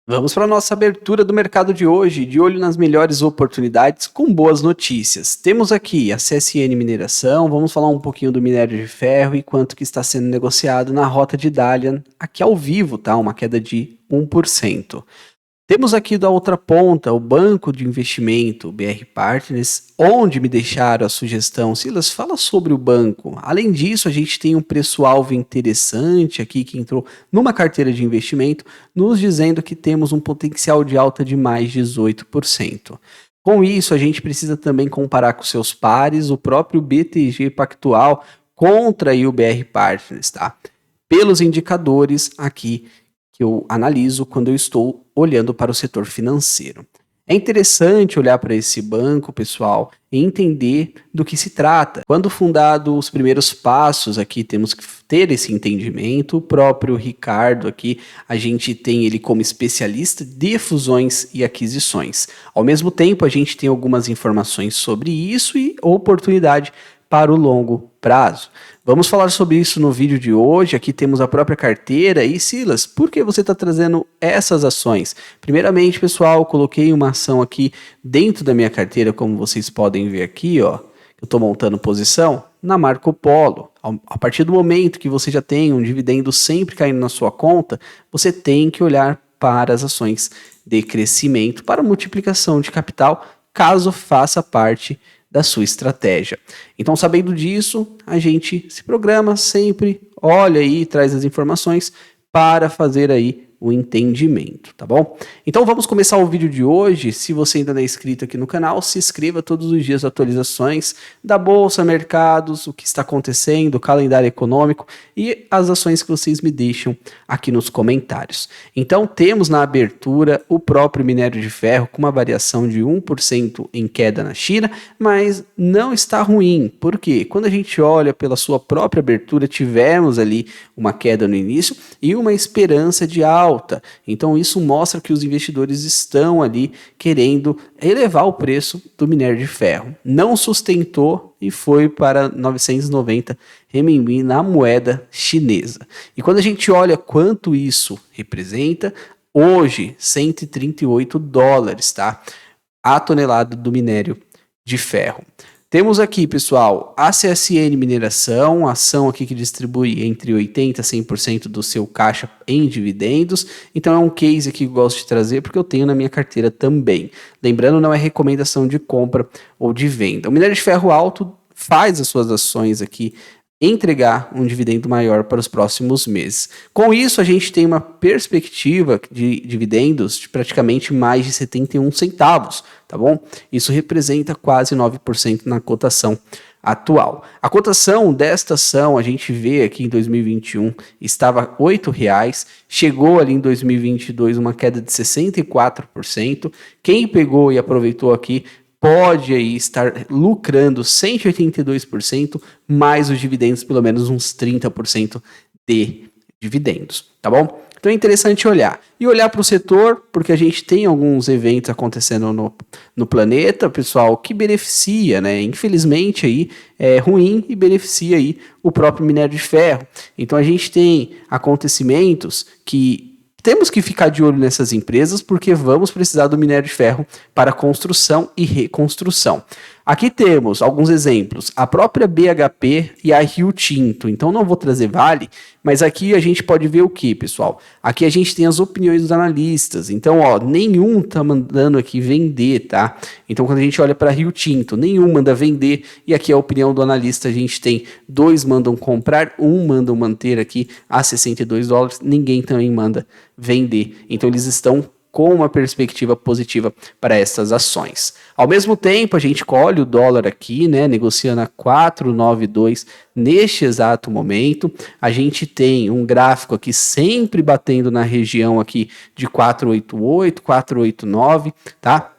Vamos para a nossa abertura do mercado de hoje, de olho nas melhores oportunidades com boas notícias. Temos aqui a CSN Mineração, vamos falar um pouquinho do minério de ferro e quanto que está sendo negociado na rota de Dalian, aqui ao vivo, tá? Uma queda de 1%. Temos aqui da outra ponta o banco de investimento, o BR Partners, onde me deixaram a sugestão. Silas, fala sobre o banco. Além disso, a gente tem um preço-alvo interessante aqui que entrou numa carteira de investimento, nos dizendo que temos um potencial de alta de mais 18%. Com isso, a gente precisa também comparar com seus pares, o próprio BTG Pactual contra aí o BR Partners, tá? Pelos indicadores aqui que eu analiso quando eu estou olhando para o setor financeiro. É interessante olhar para esse banco, pessoal, e entender do que se trata. Quando fundado os primeiros passos aqui, temos que ter esse entendimento. O próprio Ricardo aqui, a gente tem ele como especialista de fusões e aquisições. Ao mesmo tempo, a gente tem algumas informações sobre isso e oportunidade para o longo prazo. Vamos falar sobre isso no vídeo de hoje. Aqui temos a própria carteira. E Silas, por que você está trazendo essas ações? Primeiramente, pessoal, eu coloquei uma ação aqui dentro da minha carteira, como vocês podem ver aqui, ó. Eu estou montando posição na Marco Polo. A partir do momento que você já tem um dividendo sempre caindo na sua conta, você tem que olhar para as ações de crescimento, para multiplicação de capital, caso faça parte da sua estratégia. Então, sabendo disso, a gente se programa sempre, olha aí, traz as informações para fazer aí o entendimento, tá bom? Então vamos começar o vídeo de hoje. Se você ainda não é inscrito aqui no canal, se inscreva todos os dias, atualizações da bolsa, mercados, o que está acontecendo, o calendário econômico e as ações que vocês me deixam aqui nos comentários. Então temos na abertura o próprio minério de ferro com uma variação de 1% em queda na China, mas não está ruim, porque quando a gente olha pela sua própria abertura, tivemos ali uma queda no início e uma esperança de alta. Então isso mostra que os investidores estão ali querendo elevar o preço do minério de ferro. Não sustentou e foi para 990 renminbi na moeda chinesa. E quando a gente olha quanto isso representa, hoje 138 dólares, tá? A tonelada do minério de ferro. Temos aqui, pessoal, a CSN Mineração, ação aqui que distribui entre 80% a 100% do seu caixa em dividendos. Então é um case aqui que eu gosto de trazer porque eu tenho na minha carteira também. Lembrando, não é recomendação de compra ou de venda. O minério de ferro alto faz as suas ações aqui entregar um dividendo maior para os próximos meses. Com isso, a gente tem uma perspectiva de dividendos de praticamente mais de 71 centavos, tá bom? Isso representa quase 9% na cotação atual. A cotação desta ação, a gente vê aqui em 2021, estava R$ 8,00, chegou ali em 2022 uma queda de 64%. Quem pegou e aproveitou aqui pode aí estar lucrando 182%, mais os dividendos, pelo menos uns 30% de dividendos, tá bom? Então é interessante olhar. E olhar para o setor, porque a gente tem alguns eventos acontecendo no planeta, pessoal, que beneficia, né? Infelizmente aí é ruim e beneficia aí o próprio minério de ferro. Então a gente tem acontecimentos que temos que ficar de olho nessas empresas porque vamos precisar do minério de ferro para construção e reconstrução. Aqui temos alguns exemplos, a própria BHP e a Rio Tinto. Então não vou trazer Vale, mas aqui a gente pode ver o que, pessoal? Aqui a gente tem as opiniões dos analistas. Então, ó, nenhum tá mandando aqui vender, tá? Então quando a gente olha para Rio Tinto, nenhum manda vender e aqui a opinião do analista a gente tem 2 mandam comprar, 1 mandam manter aqui a 62 dólares, ninguém também manda vender. Então eles estão com uma perspectiva positiva para essas ações. Ao mesmo tempo, a gente colhe o dólar aqui, né, negociando a 4,92 neste exato momento. A gente tem um gráfico aqui sempre batendo na região aqui de 4,88, 4,89, tá?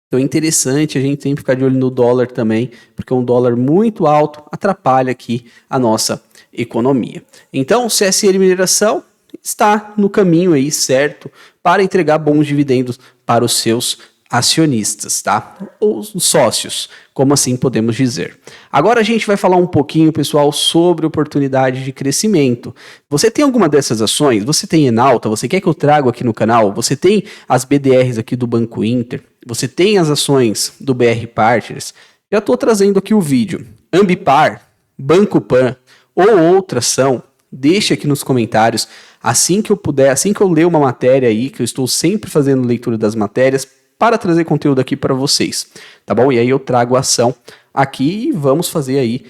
Então é interessante a gente sempre ficar de olho no dólar também, porque um dólar muito alto atrapalha aqui a nossa economia. Então, CSN Mineração está no caminho aí certo para entregar bons dividendos para os seus acionistas, tá? Ou sócios, como assim podemos dizer. Agora a gente vai falar um pouquinho, pessoal, sobre oportunidade de crescimento. Você tem alguma dessas ações? Você tem Enalta? Você quer que eu traga aqui no canal? Você tem as BDRs aqui do Banco Inter? Você tem as ações do BR Partners? Já estou trazendo aqui o vídeo. Ambipar, Banco Pan ou outra ação, deixe aqui nos comentários. Assim que eu puder, assim que eu ler uma matéria aí, que eu estou sempre fazendo leitura das matérias, para trazer conteúdo aqui para vocês, tá bom? E aí eu trago a ação aqui e vamos fazer aí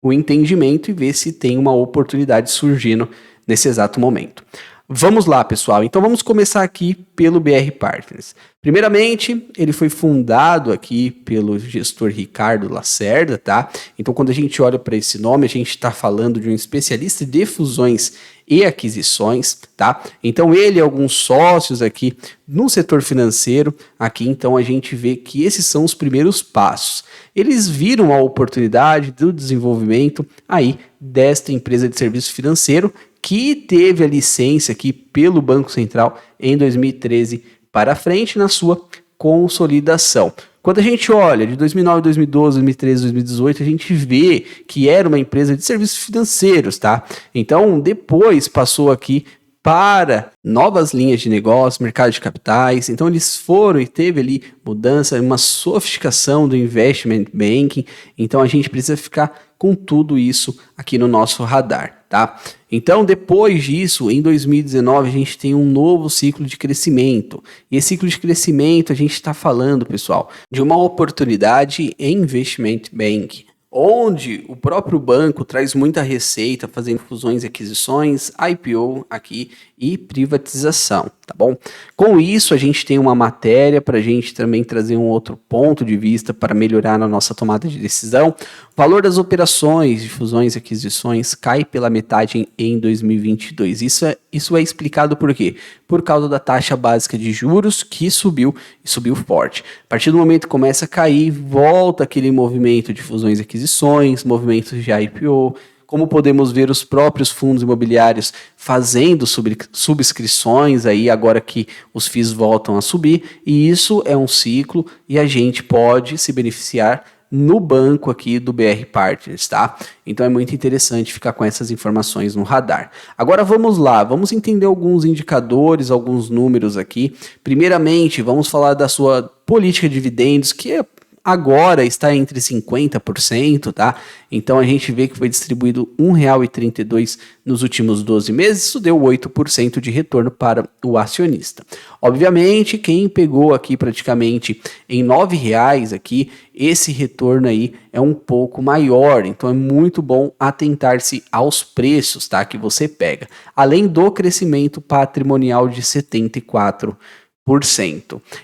o entendimento e ver se tem uma oportunidade surgindo nesse exato momento. Vamos lá, pessoal. Então vamos começar aqui pelo BR Partners. Primeiramente, ele foi fundado aqui pelo gestor Ricardo Lacerda, tá? Então quando a gente olha para esse nome, a gente está falando de um especialista de fusões e aquisições, tá? Então ele e alguns sócios aqui no setor financeiro, aqui então a gente vê que esses são os primeiros passos. Eles viram a oportunidade do desenvolvimento aí desta empresa de serviço financeiro que teve a licença aqui pelo Banco Central em 2013 para frente na sua consolidação. Quando a gente olha de 2009, 2012, 2013, 2018, a gente vê que era uma empresa de serviços financeiros, tá? Então, depois passou aqui para novas linhas de negócio, mercado de capitais. Então, eles foram e teve ali mudança, uma sofisticação do investment banking. Então, a gente precisa ficar com tudo isso aqui no nosso radar, tá? Então, depois disso, em 2019, a gente tem um novo ciclo de crescimento. E esse ciclo de crescimento, a gente está falando, pessoal, de uma oportunidade em investment banking, onde o próprio banco traz muita receita, fazendo fusões e aquisições, IPO aqui e privatização, tá bom? Com isso, a gente tem uma matéria para a gente também trazer um outro ponto de vista para melhorar na nossa tomada de decisão. O valor das operações de fusões e aquisições cai pela metade em 2022. Isso é explicado por quê? Por causa da taxa básica de juros que subiu e subiu forte. A partir do momento que começa a cair, volta aquele movimento de fusões e aquisições, movimentos de IPO. Como podemos ver os próprios fundos imobiliários fazendo subscrições aí agora que os FIIs voltam a subir, e isso é um ciclo e a gente pode se beneficiar no banco aqui do BR Partners, tá? Então é muito interessante ficar com essas informações no radar. Agora vamos lá, vamos entender alguns indicadores, alguns números aqui. Primeiramente, vamos falar da sua política de dividendos, que agora está entre 50%, tá? Então a gente vê que foi distribuído R$ 1,32 nos últimos 12 meses, isso deu 8% de retorno para o acionista. Obviamente, quem pegou aqui praticamente em R$ 9,00 aqui, esse retorno aí é um pouco maior, então é muito bom atentar-se aos preços, tá? Que você pega, além do crescimento patrimonial de 74%.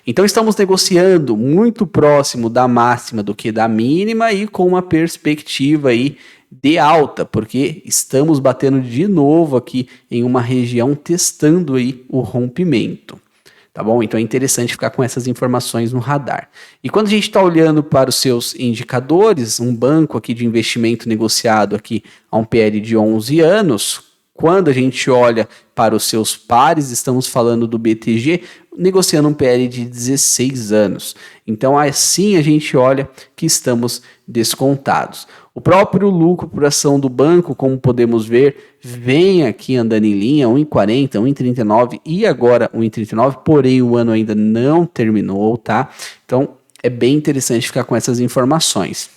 Então estamos negociando muito próximo da máxima do que da mínima e com uma perspectiva aí de alta, porque estamos batendo de novo aqui em uma região testando aí o rompimento. Tá bom? Então é interessante ficar com essas informações no radar. E quando a gente está olhando para os seus indicadores, um banco aqui de investimento negociado aqui a um PL de 11 anos, quando a gente olha para os seus pares, estamos falando do BTG, negociando um PL de 16 anos. Então, assim a gente olha que estamos descontados. O próprio lucro por ação do banco, como podemos ver, vem aqui andando em linha, 1,40, 1,39 e agora 1,39, porém o ano ainda não terminou, tá? Então, é bem interessante ficar com essas informações.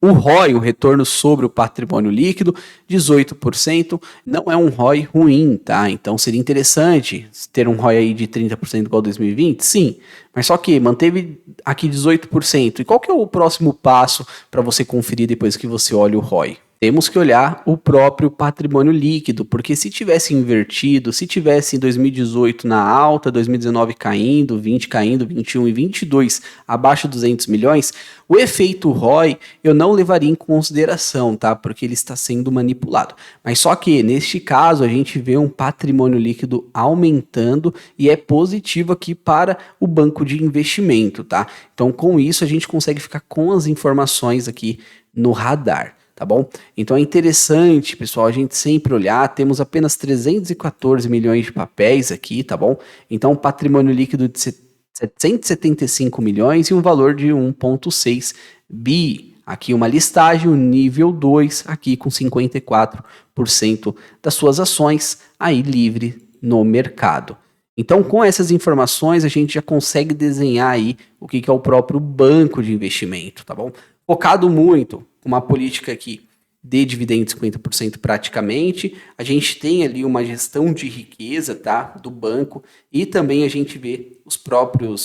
O ROI, o retorno sobre o patrimônio líquido, 18%, não é um ROI ruim, tá? Então seria interessante ter um ROI aí de 30% igual a 2020? Sim, mas só que manteve aqui 18%. E qual que é o próximo passo para você conferir depois que você olha o ROI? Temos que olhar o próprio patrimônio líquido, porque se tivesse invertido, se tivesse em 2018 na alta, 2019 caindo, 20 caindo, 21 e 22 abaixo de 200 milhões, o efeito ROI eu não levaria em consideração, tá? Porque ele está sendo manipulado. Mas só que neste caso a gente vê um patrimônio líquido aumentando e é positivo aqui para o banco de investimento, tá? Então com isso a gente consegue ficar com as informações aqui no radar. Tá bom? Então é interessante, pessoal, a gente sempre olhar, temos apenas 314 milhões de papéis aqui, tá bom? Então patrimônio líquido de 775 milhões e um valor de 1,6 bi. Aqui uma listagem, o nível 2, aqui com 54% das suas ações aí livre no mercado. Então, com essas informações, a gente já consegue desenhar aí o que é o próprio banco de investimento, tá bom? Focado muito com uma política aqui de dividendos 50% praticamente, a gente tem ali uma gestão de riqueza, tá, do banco, e também a gente vê os próprio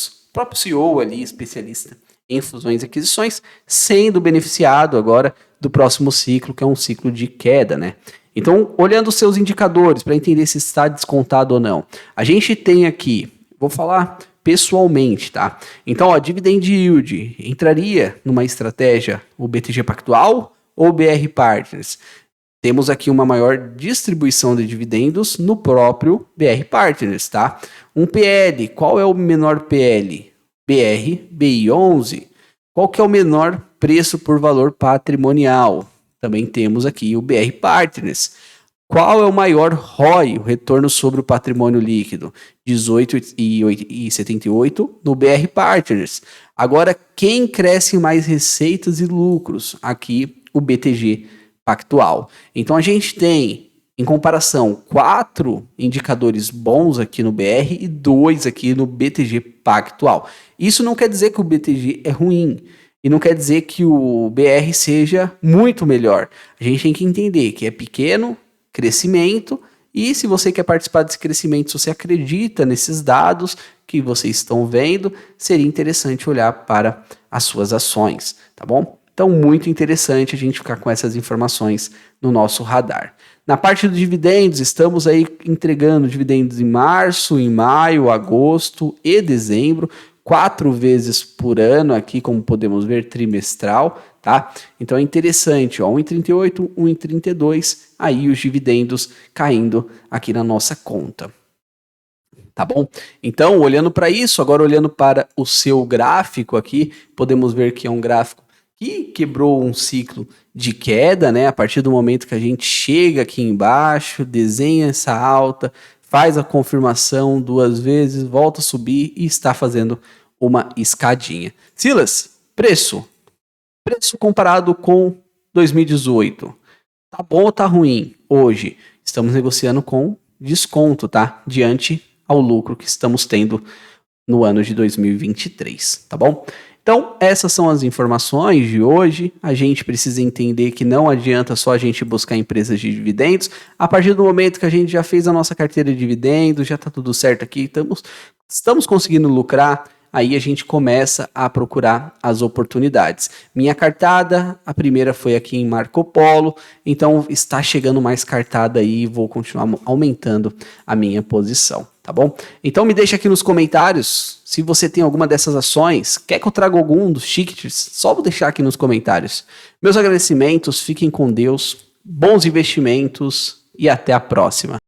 CEO ali, especialista em fusões e aquisições, sendo beneficiado agora do próximo ciclo, que é um ciclo de queda, né? Então, olhando os seus indicadores para entender se está descontado ou não, a gente tem aqui, vou falar pessoalmente, tá? Então, ó, dividend yield entraria numa estratégia o BTG Pactual ou BR Partners? Temos aqui uma maior distribuição de dividendos no próprio BR Partners, tá? Um PL, qual é o menor PL? BR BI11. Qual que é o menor preço por valor patrimonial? Também temos aqui o BR Partners. Qual é o maior ROI, o retorno sobre o patrimônio líquido? 18,78 no BR Partners. Agora, quem cresce mais receitas e lucros? Aqui, o BTG Pactual. Então, a gente tem, em comparação, 4 indicadores bons aqui no BR e 2 aqui no BTG Pactual. Isso não quer dizer que o BTG é ruim. E não quer dizer que o BR seja muito melhor. A gente tem que entender que é pequeno, crescimento, e se você quer participar desse crescimento, se você acredita nesses dados que vocês estão vendo, seria interessante olhar para as suas ações, tá bom? Então, muito interessante a gente ficar com essas informações no nosso radar. Na parte dos dividendos, estamos aí entregando dividendos em março, em maio, agosto e dezembro, 4 vezes por ano aqui, como podemos ver, trimestral, tá? Então é interessante, ó, 1,38, 1,32, aí os dividendos caindo aqui na nossa conta. Tá bom? Então, olhando para isso, agora olhando para o seu gráfico aqui, podemos ver que é um gráfico que quebrou um ciclo de queda, né? A partir do momento que a gente chega aqui embaixo, desenha essa alta, faz a confirmação 2 vezes, volta a subir e está fazendo uma escadinha. Silas, preço comparado com 2018, tá bom ou tá ruim? Hoje estamos negociando com desconto, tá? Diante ao lucro que estamos tendo no ano de 2023, tá bom? Então, essas são as informações de hoje. A gente precisa entender que não adianta só a gente buscar empresas de dividendos. A partir do momento que a gente já fez a nossa carteira de dividendos, já está tudo certo aqui, estamos conseguindo lucrar, aí a gente começa a procurar as oportunidades. Minha cartada, a primeira foi aqui em Marco Polo, então está chegando mais cartada aí, vou continuar aumentando a minha posição. Tá bom? Então me deixa aqui nos comentários se você tem alguma dessas ações, quer que eu traga algum dos tickets, só vou deixar aqui nos comentários. Meus agradecimentos, fiquem com Deus, bons investimentos e até a próxima.